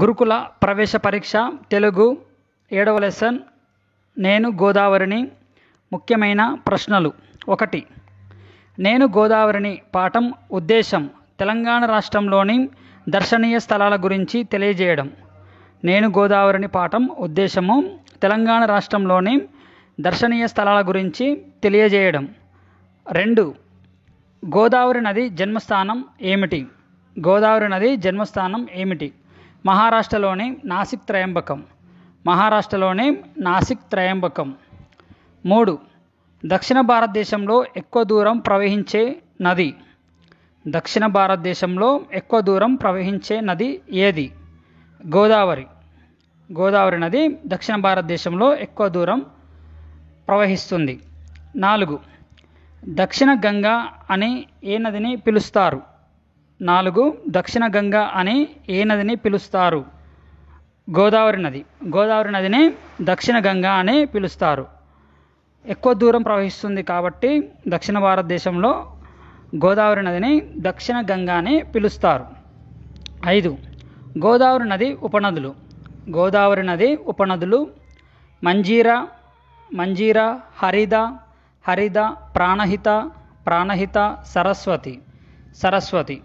గురుకుల ప్రవేశ పరీక్ష తెలుగు 7వ లెసన్ నేను గోదావరిని. ముఖ్యమైన ప్రశ్నలు. 1. నేను గోదావరిని పాఠం ఉద్దేశం తెలంగాణ రాష్ట్రంలోని దర్శనీయ స్థలాల గురించి తెలియజేయడం. నేను గోదావరిని పాఠం ఉద్దేశము తెలంగాణ రాష్ట్రంలోని దర్శనీయ స్థలాల గురించి తెలియజేయడం. 2. గోదావరి నది జన్మస్థానం ఏమిటి? గోదావరి నది జన్మస్థానం ఏమిటి? మహారాష్ట్రలోని నాసిక్ త్రయంబకం. మహారాష్ట్రలోని నాసిక్ త్రయంబకం. 3. దక్షిణ భారతదేశంలో ఎక్కువ దూరం ప్రవహించే నది. దక్షిణ భారతదేశంలో ఎక్కువ దూరం ప్రవహించే నది ఏది? గోదావరి. గోదావరి నది దక్షిణ భారతదేశంలో ఎక్కువ దూరం ప్రవహిస్తుంది. 4. దక్షిణ గంగా అని ఏ నదిని పిలుస్తారు? 4. దక్షిణ గంగా అని ఏ నదిని పిలుస్తారు? గోదావరి నది. గోదావరి నదిని దక్షిణ గంగా అని పిలుస్తారు. ఎక్కువ దూరం ప్రవహిస్తుంది కాబట్టి దక్షిణ భారతదేశంలో గోదావరి నదిని దక్షిణ గంగా అని పిలుస్తారు. 5. గోదావరి నది ఉపనదులు. గోదావరి నది ఉపనదులు మంజీరా, మంజీరా, హరిద, హరిద, ప్రాణహిత, ప్రాణహిత, సరస్వతి, సరస్వతి.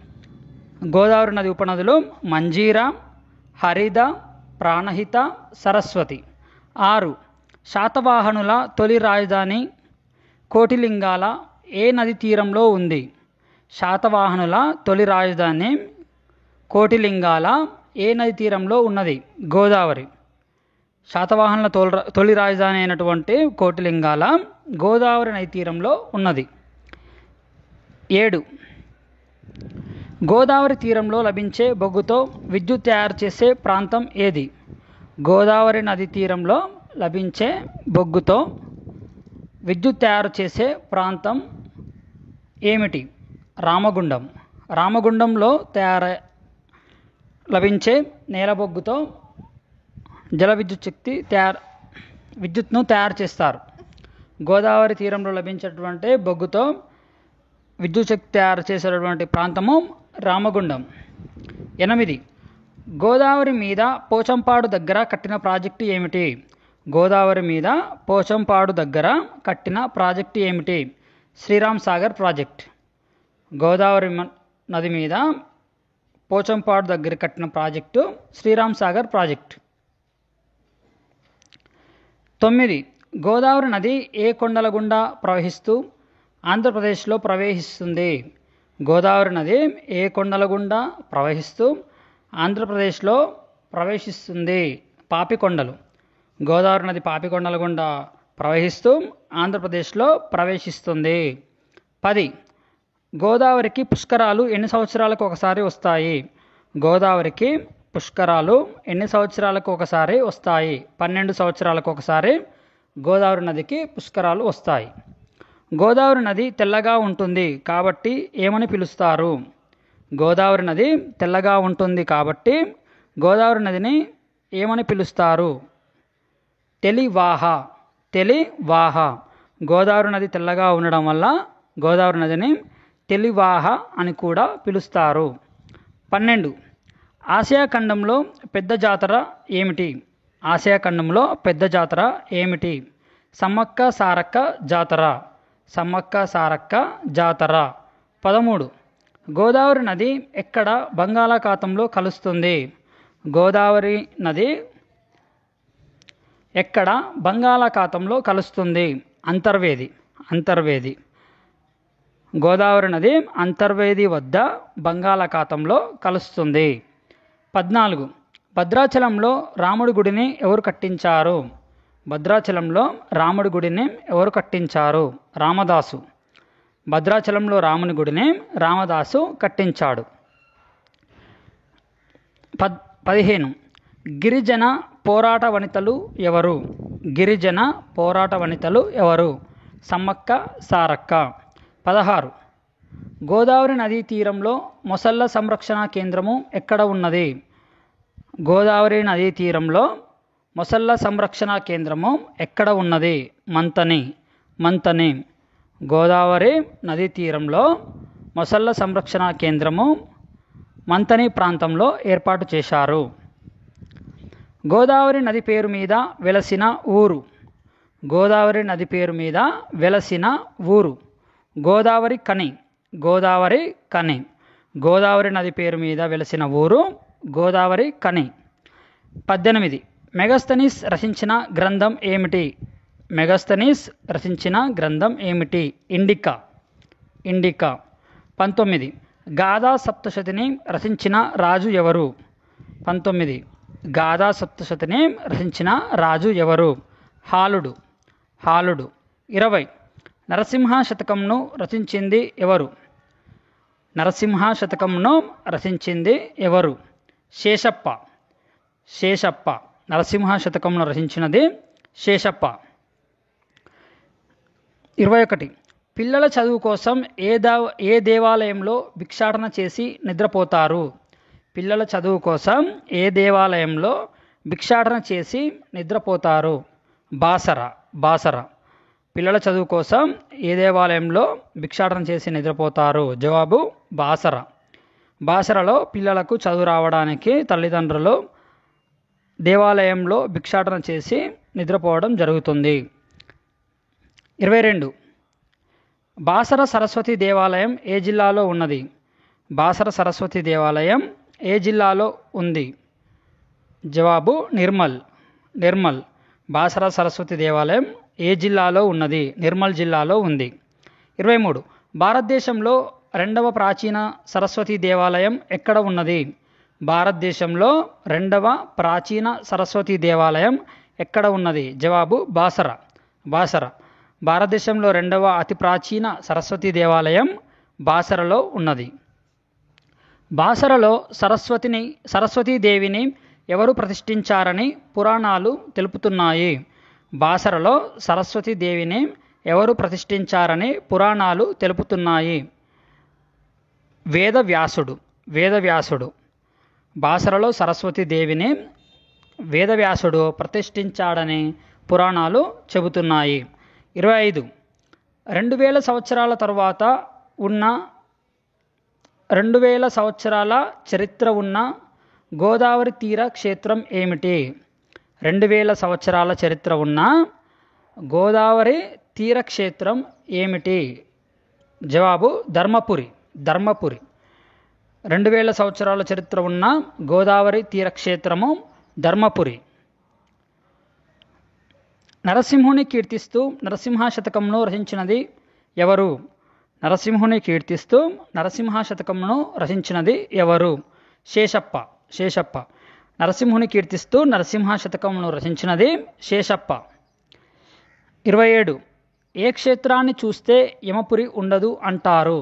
గోదావరి నది ఉపనదులు మంజీరా, హరిద, ప్రాణహిత, సరస్వతి. 6. శాతవాహనుల తొలి రాజధాని కోటిలింగాల ఏ నది తీరంలో ఉంది? శాతవాహనుల తొలి రాజధాని కోటిలింగాల ఏ నది తీరంలో ఉన్నది? గోదావరి. శాతవాహనుల తొలి రాజధాని అయినటువంటి కోటిలింగాల గోదావరి నది తీరంలో ఉన్నది. 7. గోదావరి తీరంలో లభించే బొగ్గుతో విద్యుత్ తయారు చేసే ప్రాంతం ఏది? గోదావరి నది తీరంలో లభించే బొగ్గుతో విద్యుత్ తయారు చేసే ప్రాంతం ఏమిటి? రామగుండం. రామగుండంలో లభించే నేల బొగ్గుతో జల విద్యుత్ శక్తి విద్యుత్ను తయారు చేస్తారు. గోదావరి తీరంలో లభించేటువంటి బొగ్గుతో విద్యుత్ శక్తి తయారు చేసేటటువంటి ప్రాంతము రామగుండం. 8. గోదావరి మీద పోచంపాడు దగ్గర కట్టిన ప్రాజెక్టు ఏమిటి? గోదావరి మీద పోచంపాడు దగ్గర కట్టిన ప్రాజెక్టు ఏమిటి? శ్రీరామ్ సాగర్ ప్రాజెక్ట్. గోదావరి నది మీద పోచంపాడు దగ్గర కట్టిన ప్రాజెక్టు శ్రీరామ్ సాగర్ ప్రాజెక్ట్. 9. గోదావరి నది ఏ కొండల గుండా ప్రవహిస్తూ ఆంధ్రప్రదేశ్లో ప్రవేశిస్తుంది? గోదావరి నది ఏ కొండల గుండా ప్రవహిస్తూ ఆంధ్రప్రదేశ్లో ప్రవేశిస్తుంది? పాపికొండలు. గోదావరి నది పాపికొండల గుండా ప్రవహిస్తూ ఆంధ్రప్రదేశ్లో ప్రవేశిస్తుంది. 10. గోదావరికి పుష్కరాలు ఎన్ని సంవత్సరాలకు ఒకసారి వస్తాయి? గోదావరికి పుష్కరాలు ఎన్ని సంవత్సరాలకు ఒకసారి వస్తాయి? 12 సంవత్సరాలకు ఒకసారి గోదావరి నదికి పుష్కరాలు వస్తాయి. గోదావరి నది తెల్లగా ఉంటుంది కాబట్టి ఏమని పిలుస్తారు? గోదావరి నది తెల్లగా ఉంటుంది కాబట్టి గోదావరి నదిని ఏమని పిలుస్తారు? తెలివాహ. తెలివాహ. గోదావరి నది తెల్లగా ఉండడం వల్ల గోదావరి నదిని తెలివాహ అని కూడా పిలుస్తారు. 12. ఆసియా ఖండంలో పెద్ద జాతర ఏమిటి? ఆసియా ఖండంలో పెద్ద జాతర ఏమిటి? సమ్మక్క సారక్క జాతర. సమ్మక్క సారక్క జాతర. 13. గోదావరి నది ఎక్కడ బంగాళాఖాతంలో కలుస్తుంది? గోదావరి నది ఎక్కడ బంగాళాఖాతంలో కలుస్తుంది? అంతర్వేది. అంతర్వేది. గోదావరి నది అంతర్వేది వద్ద బంగాళాఖాతంలో కలుస్తుంది. 14. భద్రాచలంలో రాముడి గుడిని ఎవరు కట్టించారు? భద్రాచలంలో రాముడి గుడిని ఎవరు కట్టించారు? రామదాసు. భద్రాచలంలో రాముని గుడిని రామదాసు కట్టించాడు. 15. గిరిజన పోరాట వనితలు ఎవరు? గిరిజన పోరాట వనితలు ఎవరు? సమ్మక్క సారక్క. 16. గోదావరి నదీ తీరంలో మొసళ్ళ సంరక్షణ కేంద్రము ఎక్కడ ఉన్నది? గోదావరి నదీ తీరంలో మొసళ్ళ సంరక్షణ కేంద్రము ఎక్కడ ఉన్నది? మంతని. మంతని. గోదావరి నదీ తీరంలో మొసళ్ళ సంరక్షణ కేంద్రము మంతని ప్రాంతంలో ఏర్పాటు చేశారు. గోదావరి నది పేరు మీద వెలసిన ఊరు. గోదావరి నది పేరు మీద వెలసిన ఊరు. గోదావరి కని. గోదావరి కని. గోదావరి నది పేరు మీద వెలసిన ఊరు గోదావరి కని. 18. మెగస్తనీస్ రచించిన గ్రంథం ఏమిటి? మెగస్తనీస్ రచించిన గ్రంథం ఏమిటి? ఇండికా. ఇండికా. 19. గాథా సప్తశతిని రచించిన రాజు ఎవరు? 19. గాథా సప్తశతిని రచించిన రాజు ఎవరు? హాలుడు. హాలుడు. 20. నరసింహ శతకంను రచించింది ఎవరు? నరసింహ శతకంను రచించింది ఎవరు? శేషప్ప. శేషప్ప. నరసింహ శతకంను రచించినది శేషప్ప. 21. పిల్లల చదువు కోసం ఏ దేవాలయంలో భిక్షాటన చేసి నిద్రపోతారు? పిల్లల చదువు కోసం ఏ దేవాలయంలో భిక్షాటన చేసి నిద్రపోతారు? బాసర. బాసర. పిల్లల చదువు కోసం ఏ దేవాలయంలో భిక్షాటన చేసి నిద్రపోతారు? జవాబు బాసర. బాసరలో పిల్లలకు చదువు రావడానికి తల్లిదండ్రులు దేవాలయంలో భిక్షాటన చేసి నిద్రపోవడం జరుగుతుంది. 22. బాసర సరస్వతి దేవాలయం ఏ జిల్లాలో ఉన్నది? బాసర సరస్వతి దేవాలయం ఏ జిల్లాలో ఉంది? జవాబు నిర్మల్. నిర్మల్. బాసర సరస్వతి దేవాలయం ఏ జిల్లాలో ఉన్నది? నిర్మల్ జిల్లాలో ఉంది. 23. భారతదేశంలో రెండవ ప్రాచీన సరస్వతి దేవాలయం ఎక్కడ ఉన్నది? భారతదేశంలో రెండవ ప్రాచీన సరస్వతి దేవాలయం ఎక్కడ ఉన్నది? జవాబు బాసర. బాసర. భారతదేశంలో రెండవ అతి ప్రాచీన సరస్వతి దేవాలయం బాసరలో ఉన్నది. బాసరలో సరస్వతీదేవిని ఎవరు ప్రతిష్ఠించారని పురాణాలు తెలుపుతున్నాయి? బాసరలో సరస్వతీదేవిని ఎవరు ప్రతిష్ఠించారని పురాణాలు తెలుపుతున్నాయి? వేదవ్యాసుడు. వేదవ్యాసుడు. బాసరలో సరస్వతీదేవిని వేదవ్యాసుడు ప్రతిష్ఠించాడని పురాణాలు చెబుతున్నాయి. 25. 2000 సంవత్సరాల తరువాత ఉన్న 2000 సంవత్సరాల చరిత్ర ఉన్న గోదావరి తీర క్షేత్రం ఏమిటి? 2000 సంవత్సరాల చరిత్ర ఉన్న గోదావరి తీర క్షేత్రం ఏమిటి? జవాబు ధర్మపురి. ధర్మపురి. 2000 సంవత్సరాల చరిత్ర ఉన్న గోదావరి తీరక్షేత్రము ధర్మపురి. నరసింహుని కీర్తిస్తూ నరసింహ శతకంను రచించినది ఎవరు? నరసింహుని కీర్తిస్తూ నరసింహ శతకంను రచించినది ఎవరు? శేషప్ప. శేషప్ప. నరసింహుని కీర్తిస్తూ నరసింహ శతకంను రచించినది శేషప్ప. 27. ఏ క్షేత్రాన్ని చూస్తే యమపురి ఉండదు అంటారు?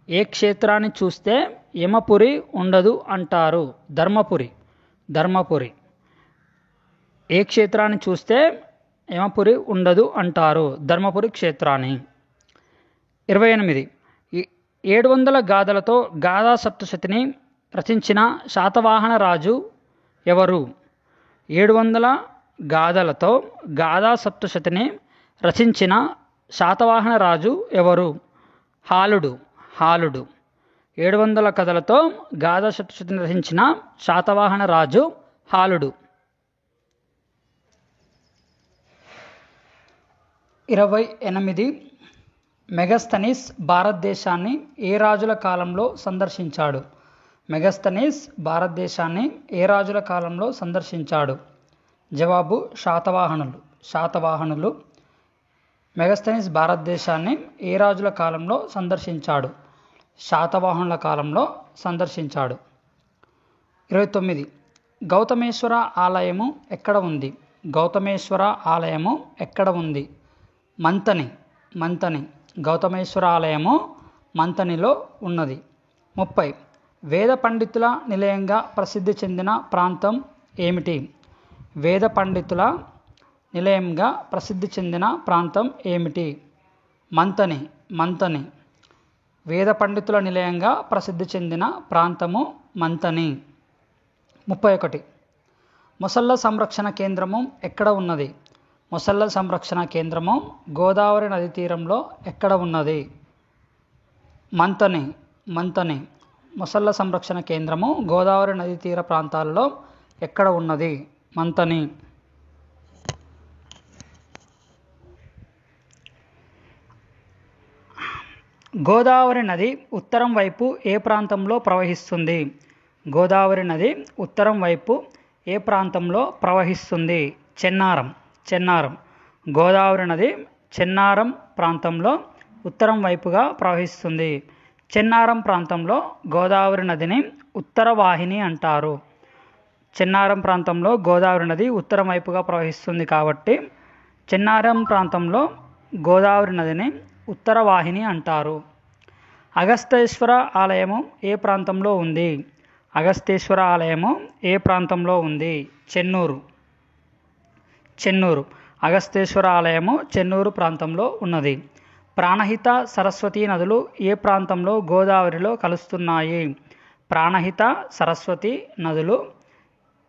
ఏ క్షేత్రాన్ని చూస్తే యమపురి ఉండదు అంటారు? ధర్మపురి. ధర్మపురి. ఏ క్షేత్రాన్ని చూస్తే యమపురి ఉండదు అంటారు? ధర్మపురి క్షేత్రాన్ని. 28. 700 గాథలతో గాథా సప్తశతిని రచించిన శాతవాహన రాజు ఎవరు? 700 గాథలతో గాథా సప్తశతిని రచించిన శాతవాహన రాజు ఎవరు? హాలుడు. హాలుడు. 700 కథలతో గాథా సప్తశతిని రచించిన శాతవాహన రాజు హాలుడు. 28. మెగస్తనీస్ భారతదేశాన్ని ఏ రాజుల కాలంలో సందర్శించాడు? మెగస్తనీస్ భారతదేశాన్ని ఏ రాజుల కాలంలో సందర్శించాడు? జవాబు శాతవాహనులు. శాతవాహనులు. మెగస్తనీస్ భారతదేశాన్ని ఏ రాజుల కాలంలో సందర్శించాడు? శాతవాహనుల కాలంలో సందర్శించాడు. 29. గౌతమేశ్వర ఆలయము ఎక్కడ ఉంది? గౌతమేశ్వర ఆలయము ఎక్కడ ఉంది? మంతని. మంతని. గౌతమేశ్వర ఆలయము మంతనిలో ఉన్నది. 30. వేద పండితుల నిలయంగా ప్రసిద్ధి చెందిన ప్రాంతం ఏమిటి? వేద పండితుల నిలయంగా ప్రసిద్ధి చెందిన ప్రాంతం ఏమిటి? మంతని. మంతని. వేద పండితుల నిలయంగా ప్రసిద్ధి చెందిన ప్రాంతము మంతని. 31. మొసళ్ళ సంరక్షణ కేంద్రము ఎక్కడ ఉన్నది? మొసళ్ళ సంరక్షణ కేంద్రము గోదావరి నది తీరంలో ఎక్కడ ఉన్నది? మంతని. మంతని. మొసళ్ళ సంరక్షణ కేంద్రము గోదావరి నది తీర ప్రాంతాలలో ఎక్కడ ఉన్నది? మంతని. గోదావరి నది ఉత్తరం వైపు ఏ ప్రాంతంలో ప్రవహిస్తుంది? గోదావరి నది ఉత్తరం వైపు ఏ ప్రాంతంలో ప్రవహిస్తుంది? చెన్నారం. గోదావరి నది చెన్నారం ప్రాంతంలో ఉత్తరం వైపుగా ప్రవహిస్తుంది. చెన్నారం ప్రాంతంలో గోదావరి నదిని ఉత్తర వాహిని అంటారు. చెన్నారం ప్రాంతంలో గోదావరి నది ఉత్తరం వైపుగా ప్రవహిస్తుంది కాబట్టి చెన్నారం ప్రాంతంలో గోదావరి నదిని ఉత్తర వాహిని అంటారు. అగస్తేశ్వర ఆలయము ఏ ప్రాంతంలో ఉంది? అగస్తేశ్వర ఆలయము ఏ ప్రాంతంలో ఉంది? చెన్నూరు. అగస్తేశ్వర ఆలయము చెన్నూరు ప్రాంతంలో ఉన్నది. ప్రాణహిత, సరస్వతి నదులు ఏ ప్రాంతంలో గోదావరిలో కలుస్తున్నాయి? ప్రాణహిత, సరస్వతి నదులు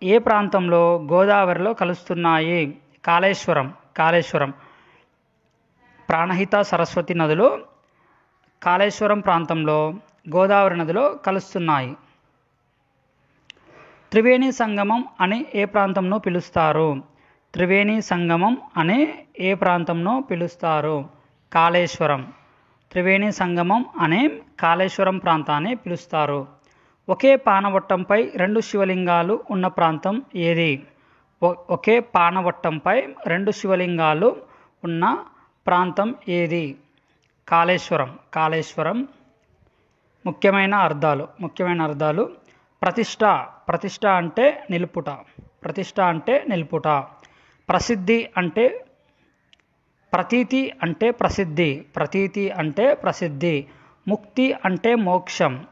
ఏ ప్రాంతంలో గోదావరిలో కలుస్తున్నాయి? కాళేశ్వరం. ప్రాణహిత, సరస్వతి నదులు కాళేశ్వరం ప్రాంతంలో గోదావరి నదిలో కలుస్తున్నాయి. త్రివేణి సంగమం అని ఏ ప్రాంతంను పిలుస్తారు? త్రివేణి సంగమం అని ఏ ప్రాంతంను పిలుస్తారు? కాళేశ్వరం. త్రివేణి సంగమం అనే కాళేశ్వరం ప్రాంతాన్ని పిలుస్తారు. ఒకే పానవట్టంపై రెండు శివలింగాలు ఉన్న ప్రాంతం ఏది? ఒకే పానవట్టంపై రెండు శివలింగాలు ఉన్న ప్రాంతం ఏది? కాళేశ్వరం. ముఖ్యమైన అర్థాలు. ప్రతిష్ట అంటే నిలుపుట. ప్రసిద్ధి అంటే ప్రతీతి అంటే ప్రసిద్ధి. ముక్తి అంటే మోక్షం.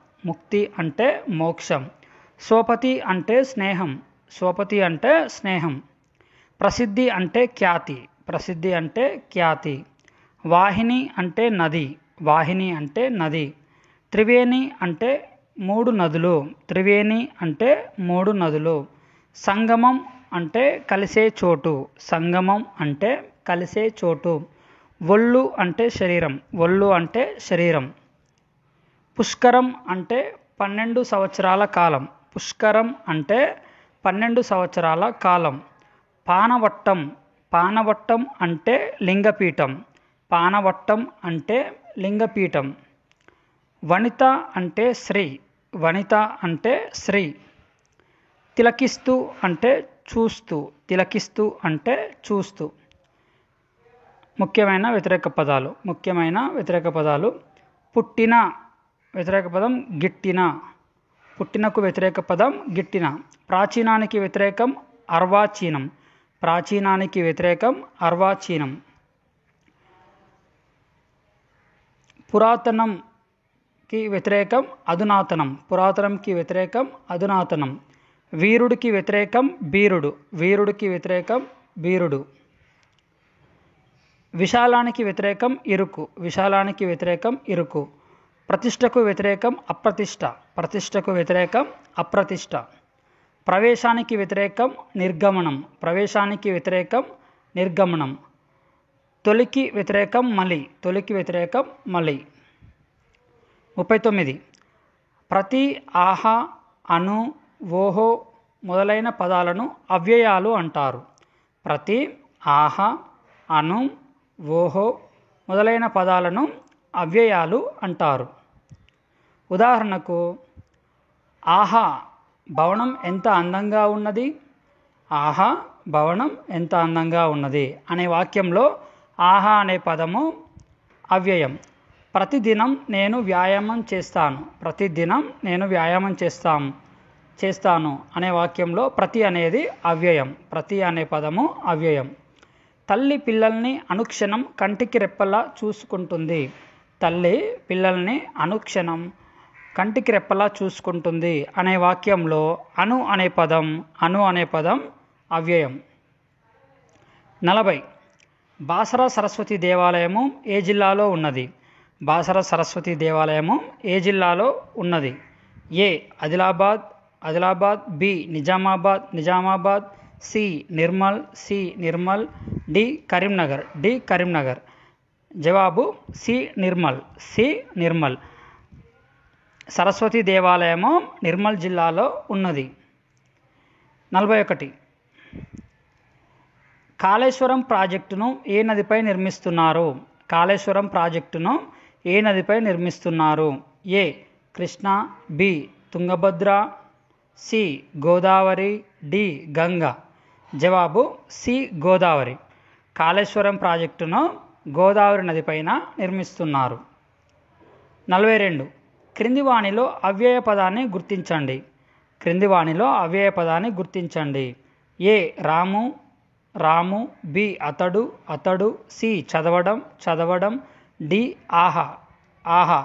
సోపతి అంటే స్నేహం. ప్రసిద్ధి అంటే ఖ్యాతి. వాహిని అంటే నది. త్రివేణి అంటే మూడు నదులు. సంగమం అంటే కలిసే చోటు. ఒళ్ళు అంటే శరీరం. పుష్కరం అంటే 12 సంవత్సరాల కాలం. పానవట్టం అంటే లింగపీఠం. వనిత అంటే స్త్రీ. తిలకిస్తూ అంటే చూస్తూ. ముఖ్యమైన వ్యతిరేక పదాలు. పుట్టిన వ్యతిరేక పదం గిట్టిన. పుట్టినకు వ్యతిరేక పదం గిట్టిన. ప్రాచీనానికి వ్యతిరేకం అర్వాచీనం. పురాతనంకి వ్యతిరేకం అధునాతనం. వీరుడికి వ్యతిరేకం బీరుడు. విశాలానికి వ్యతిరేకం ఇరుకు. ప్రతిష్టకు వ్యతిరేకం అప్రతిష్ట. ప్రవేశానికి వ్యతిరేకం నిర్గమనం. తొలికి వ్యతిరేకం మలి. 39. ప్రతి, ఆహా, అను, ఓహో మొదలైన పదాలను అవ్యయాలు అంటారు. ప్రతి, ఆహా, అను, ఓహో మొదలైన పదాలను అవ్యయాలు అంటారు. ఉదాహరణకు ఆహా భవనం ఎంత అందంగా ఉన్నది అనే వాక్యంలో ఆహా అనే పదము అవ్యయం. ప్రతిదినం నేను వ్యాయామం చేస్తాను అనే వాక్యంలో ప్రతి అనేది అవ్యయం. ప్రతి అనే పదము అవ్యయం. తల్లి పిల్లల్ని అనుక్షణం కంటికి రెప్పలా చూసుకుంటుంది. అనే వాక్యంలో అను అనే పదం అవ్యయం. 40. బాసర సరస్వతి దేవాలయము ఏ జిల్లాలో ఉన్నది? A. Adilabad B. Nizamabad C. Nirmal D. Karimnagar. జవాబు సి. నిర్మల్. సరస్వతి దేవాలయము నిర్మల్ జిల్లాలో ఉన్నది. 41. కాళేశ్వరం ప్రాజెక్టును ఏ నదిపై నిర్మిస్తున్నారు? కాళేశ్వరం ప్రాజెక్టును ఏ నదిపై నిర్మిస్తున్నారు? A Krishna, B Tungabhadra, C Godavari, D Ganga. జవాబు సి గోదావరి. కాళేశ్వరం ప్రాజెక్టును గోదావరి నదిపైన నిర్మిస్తున్నారు. 42. క్రింది వాణిలో అవ్యయ పదాన్ని గుర్తించండి. క్రింది వాణిలో అవ్యయ పదాన్ని గుర్తించండి. ఏ రాము, రాము, బి అతడు, అతడు, సి చదవడం, చదవడం, డి ఆహా, ఆహా.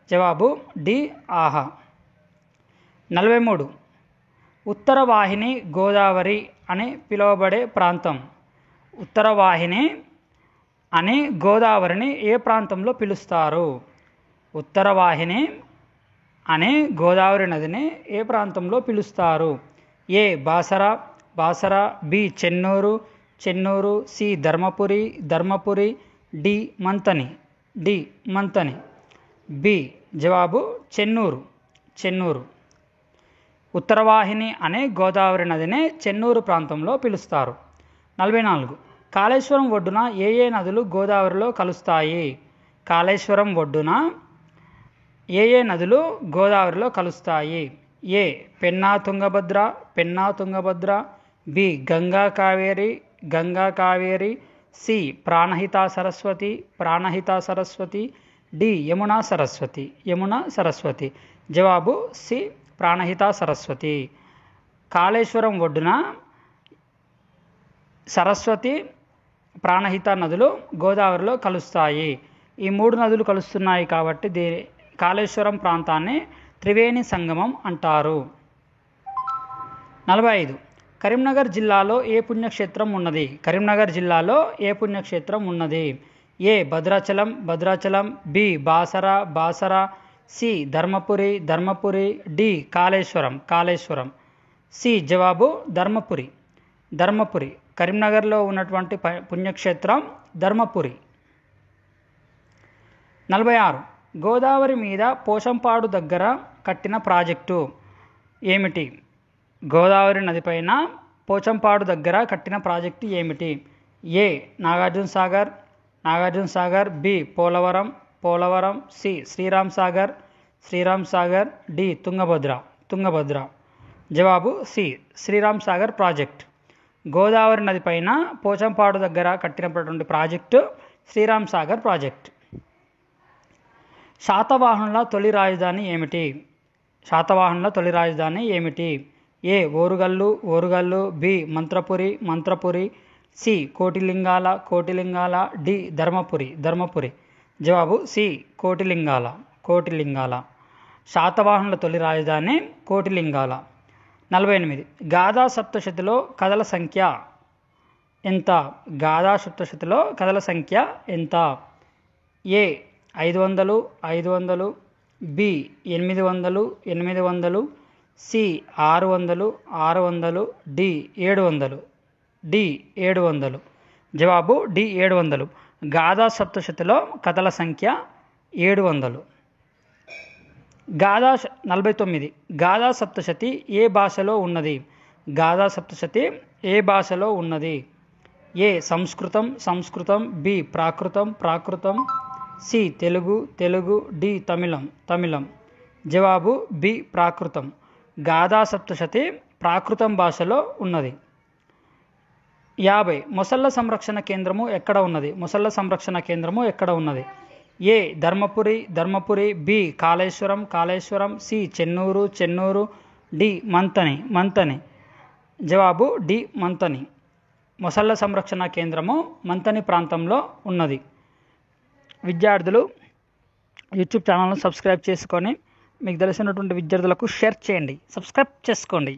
జవాబు డి ఆహా. 43. ఉత్తర వాహిని గోదావరి అని పిలువబడే ప్రాంతం. ఉత్తర వాహిని అని గోదావరిని ఏ ప్రాంతంలో పిలుస్తారు? ఉత్తర వాహిని అనే గోదావరి నదిని ఏ ప్రాంతంలో పిలుస్తారు? A Basara, Basara, B Chennur, Chennur, C Dharmapuri, Dharmapuri, D Manthani, D Manthani. B జవాబు చెన్నూరు, చెన్నూరు. ఉత్తరవాహిని అనే గోదావరి నదిని చెన్నూరు ప్రాంతంలో పిలుస్తారు. 44. కాళేశ్వరం ఒడ్డున ఏ ఏ నదులు గోదావరిలో కలుస్తాయి? కాళేశ్వరం ఒడ్డున ఏ ఏ నదులు గోదావరిలో కలుస్తాయి? A Penna Tungabhadra, Penna Tungabhadra, B Ganga Kaveri, Ganga Kaveri, C Pranahita Saraswati, Pranahita Saraswati, D Yamuna Saraswati, Yamuna Saraswati. జవాబు సి ప్రాణహిత సరస్వతి. కాళేశ్వరం ఒడ్డున సరస్వతి, ప్రాణహిత నదులు గోదావరిలో కలుస్తాయి. ఈ 3 నదులు కలుస్తున్నాయి కాబట్టి కాళేశ్వరం ప్రాంతాన్ని త్రివేణి సంగమం అంటారు. 45. కరీంనగర్ జిల్లాలో ఏ పుణ్యక్షేత్రం ఉన్నది? కరీంనగర్ జిల్లాలో ఏ పుణ్యక్షేత్రం ఉన్నది? A Bhadrachalam, Bhadrachalam, B Basara, Basara, C Dharmapuri, Dharmapuri, D Kaleshwaram, Kaleshwaram. C జవాబు ధర్మపురి, ధర్మపురి. కరీంనగర్లో ఉన్నటువంటి పుణ్యక్షేత్రం ధర్మపురి. 46. గోదావరి మీద పోచంపాడు దగ్గర కట్టిన ప్రాజెక్టు ఏమిటి? గోదావరి నదిపైన పోచంపాడు దగ్గర కట్టిన ప్రాజెక్టు ఏమిటి? A Nagarjuna Sagar, Nagarjuna Sagar, B Polavaram, Polavaram, C Sriram Sagar, Sriram Sagar, D Tungabhadra, Tungabhadra. జవాబు సి శ్రీరామ్ సాగర్ ప్రాజెక్ట్. గోదావరి నది పైన పోచంపాడు దగ్గర కట్టినటువంటి ప్రాజెక్టు శ్రీరామ్ సాగర్ ప్రాజెక్ట్. శాతవాహనుల తొలి రాజధాని ఏమిటి? శాతవాహనుల తొలి రాజధాని ఏమిటి? A Orugallu, Orugallu, B Mantrapuri, Mantrapuri, C Kotilingala, Kotilingala, D Dharmapuri, Dharmapuri. జవాబు సి కోటిలింగాల, కోటిలింగాల. శాతవాహనుల తొలి రాజధాని కోటిలింగాల. 48. గాథా సప్తశతిలో కథల సంఖ్య ఎంత? గాథా సప్తశతిలో కథల సంఖ్య ఎంత? ఏ 500, 500, బి 800, 800, సి 600, 600, డి 700, డి 700. జవాబు డి 700. గాథా సప్తశతిలో కథల సంఖ్య 700. 49. గాథా సప్తశతి ఏ భాషలో ఉన్నది? గాథా సప్తశతి ఏ భాషలో ఉన్నది? ఏ సంస్కృతం, సంస్కృతం, బి ప్రాకృతం, ప్రాకృతం, సి తెలుగు, తెలుగు, డి తమిళం, తమిళం. జవాబు బి ప్రాకృతం. గాథా సప్తశతి ప్రాకృతం భాషలో ఉన్నది. 50. మొసళ్ళ సంరక్షణ కేంద్రము ఎక్కడ ఉన్నది? మొసళ్ళ సంరక్షణ కేంద్రము ఎక్కడ ఉన్నది? A Dharmapuri, Dharmapuri, B Kaleshwaram, Kaleshwaram, C Chennur, Chennur, D Manthani, Manthani. జవాబు డి మంతని. మొసళ్ళ సంరక్షణ కేంద్రము మంతని ప్రాంతంలో ఉన్నది. విద్యార్థులు యూట్యూబ్ ఛానల్ను సబ్స్క్రైబ్ చేసుకొని మీకు తెలిసినటువంటి విద్యార్థులకు షేర్ చేయండి. సబ్స్క్రైబ్ చేసుకోండి.